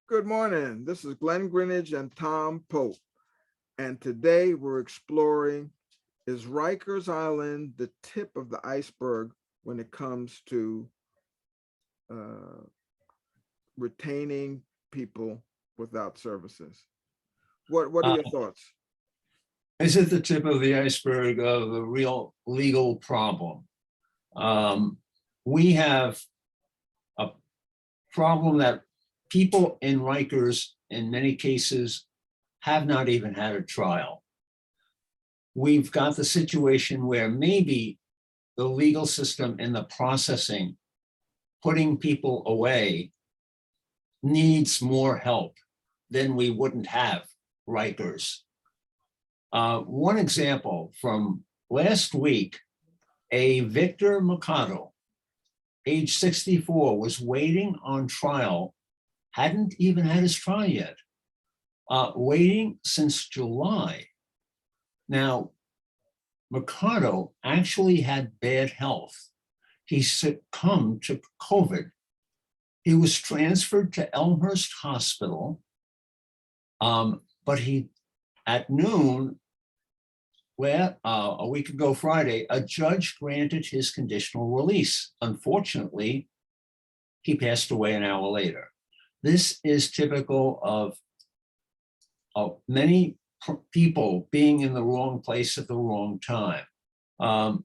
Good morning. This is Glenn Greenidge and Tom Pope. And today we're exploring, is Rikers Island the tip of the iceberg when it comes to uh, retaining people without services? What are Uh, your thoughts? is it the tip of the iceberg of a real legal problem? Um, we have a problem that people in Rikers, in many cases, have not even had a trial. We've got the situation where maybe the legal system and the processing, putting people away, needs more help. Then we wouldn't have Rikers. One example from last week, a Victor Mercado, age 64, was waiting on trial, hadn't even had his trial yet, waiting since July. Now, Mercado actually had bad health. He succumbed to COVID. He was transferred to Elmhurst Hospital, but at noon, a week ago Friday, a judge granted his conditional release. Unfortunately, he passed away an hour later. This is typical of many people being in the wrong place at the wrong time. How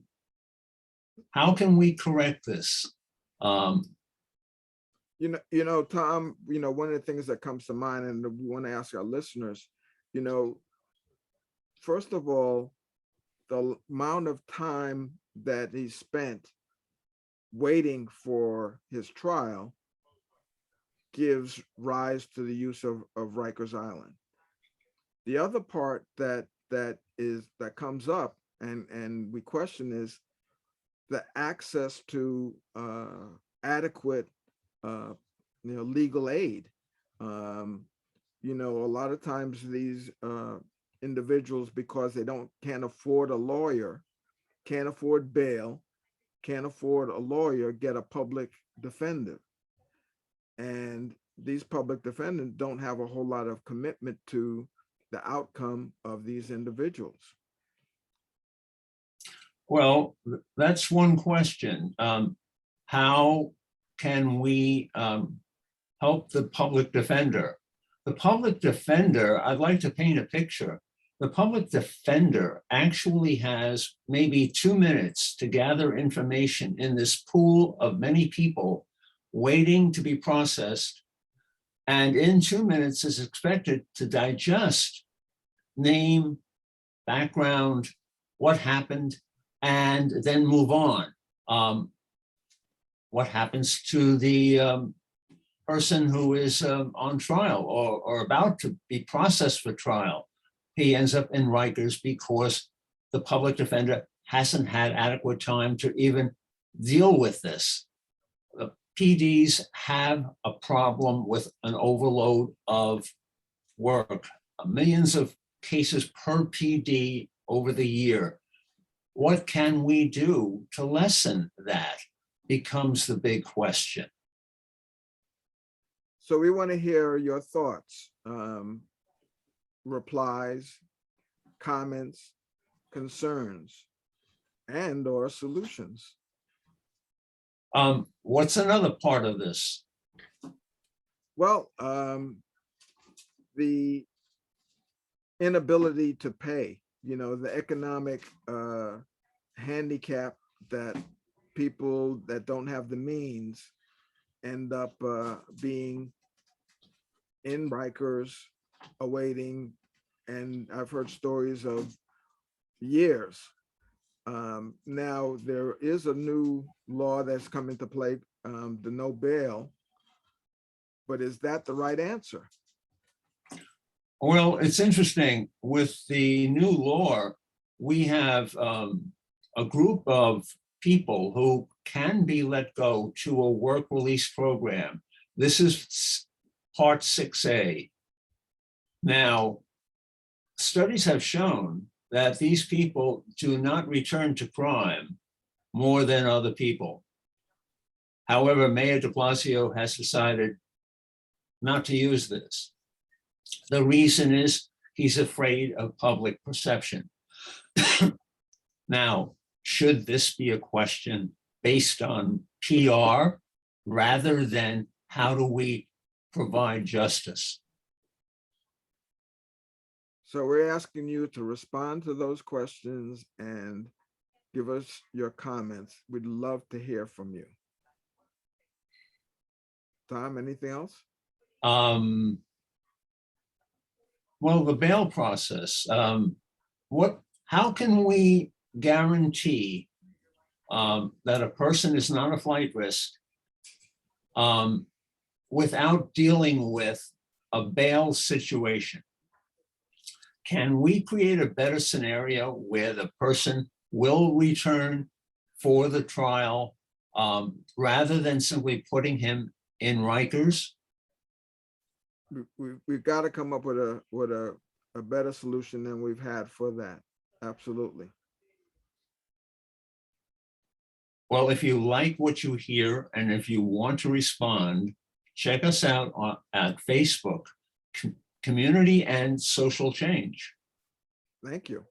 can we correct this? Tom, one of the things that comes to mind, and we want to ask our listeners, you know, first of all, the amount of time that he spent waiting for his trial gives rise to the use of Rikers Island. The other part that comes up and we question is the access to adequate legal aid. A lot of times these individuals, because they can't afford a lawyer, can't afford bail, can't afford a lawyer, get a public defender. And these public defendants don't have a whole lot of commitment to the outcome of these individuals. Well, that's one question. How can we help the public defender? The public defender, I'd like to paint a picture. The public defender actually has maybe 2 minutes to gather information in this pool of many people waiting to be processed. And in 2 minutes is expected to digest name, background, what happened, and then move on. What happens to the person who is on trial or about to be processed for trial? He ends up in Rikers because the public defender hasn't had adequate time to even deal with this. The PDs have a problem with an overload of work, millions of cases per PD over the year. What can we do to lessen that becomes the big question. So we want to hear your thoughts, replies, comments, concerns, and or solutions. What's another part of this? Well, the inability to pay, the economic handicap that people that don't have the means end up being in Rikers awaiting, and I've heard stories of years. Now there is a new law that's come into play, the no bail, but is that the right answer? Well, it's interesting. With the new law, we have a group of people who can be let go to a work release program. This is Part 6A. Now, studies have shown that these people do not return to crime more than other people. However, Mayor de Blasio has decided not to use this. The reason is he's afraid of public perception. Now, should this be a question based on PR rather than how do we provide justice? So we're asking you to respond to those questions and give us your comments. We'd love to hear from you. Tom, anything else? Well, the bail process, how can we guarantee that a person is not a flight risk without dealing with a bail situation? Can we create a better scenario where the person will return for the trial rather than simply putting him in Rikers? We've got to come up with a better solution than we've had for that. Absolutely. Well, if you like what you hear and if you want to respond, check us out at Facebook, Community and Social Change. Thank you.